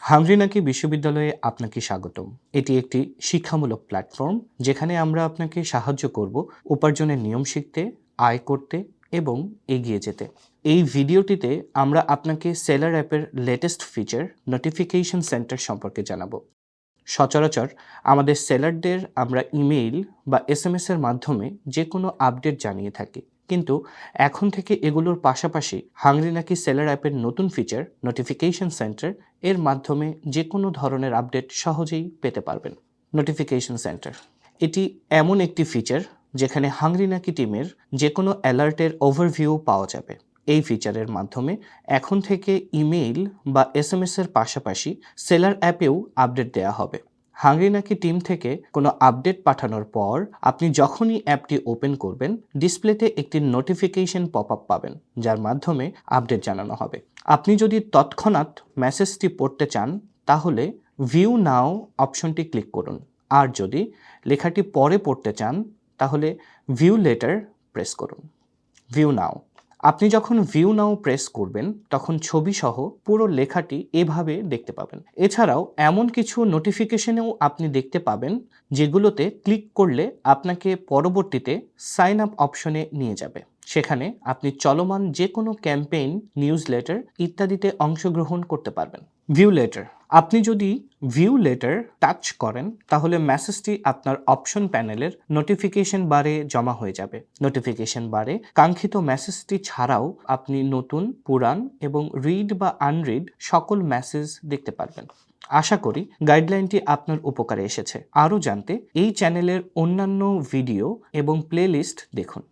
HungryNaki বিশ্ববিদ্যালয়ে আপনাকে স্বাগতম। এটি একটি শিক্ষামূলক প্ল্যাটফর্ম যেখানে আমরা আপনাকে সাহায্য করব উপার্জনের নিয়ম শিখতে, আয় করতে এবং এগিয়ে যেতে। এই ভিডিওটিতে আমরা আপনাকে সেলার অ্যাপের লেটেস্ট ফিচার নোটিফিকেশন সেন্টার সম্পর্কে জানাবো। সচরাচর আমাদের সেলারদের আমরা ইমেইল বা SMS এর মাধ্যমে যে কোনো আপডেট জানিয়ে থাকি, কিন্তু এখন থেকে এগুলোর পাশাপাশি HungryNaki সেলার অ্যাপের নতুন ফিচার নোটিফিকেশন সেন্টার এর মাধ্যমে যে কোনো ধরনের আপডেট সহজেই পেতে পারবেন। নোটিফিকেশন সেন্টার এটি এমন একটি ফিচার যেখানে HungryNaki টিমের যে কোনো অ্যালার্টের ওভারভিউ পাওয়া যাবে। এই ফিচারের মাধ্যমে এখন থেকে ইমেইল বা SMS এর পাশাপাশি সেলার অ্যাপেও আপডেট দেওয়া হবে। HungryNaki টিম থেকে কোনো আপডেট পাঠানোর পর আপনি যখনই অ্যাপটি ওপেন করবেন, ডিসপ্লেতে একটি নোটিফিকেশন পপআপ পাবেন, যার মাধ্যমে আপডেট জানানো হবে। আপনি যদি তৎক্ষণাৎ মেসেজটি পড়তে চান তাহলে ভিউ নাও অপশনটি ক্লিক করুন, আর যদি লেখাটি পরে পড়তে চান তাহলে ভিউ লেটার প্রেস করুন। ভিউ নাও আপনি যখন ভিউ নাও প্রেস করবেন তখন ছবি সহ পুরো লেখাটি এভাবে দেখতে পাবেন। এছাড়াও এমন কিছু নোটিফিকেশনেও আপনি দেখতে পাবেন যেগুলোতে ক্লিক করলে আপনাকে পরবর্তীতে সাইন আপ অপশনে নিয়ে যাবে। সেখানে আপনি চলমান যে কোনো ক্যাম্পেইন, নিউজ লেটার ইত্যাদিতে অংশগ্রহণ করতে পারবেন। ভিউ লেটার আপনি যদি ভিউ লেটার টাচ করেন তাহলে মেসেজটি আপনার অপশন প্যানেলের নোটিফিকেশন বারে জমা হয়ে যাবে। নোটিফিকেশন বারে কাঙ্ক্ষিত মেসেজটি ছাড়াও আপনি নতুন, পুরান এবং রিড বা আনরিড সকল মেসেজ দেখতে পারবেন। আশা করি গাইডলাইনটি আপনার উপকারে এসেছে। আরও জানতে এই চ্যানেলের অন্যান্য ভিডিও এবং প্লেলিস্ট দেখুন।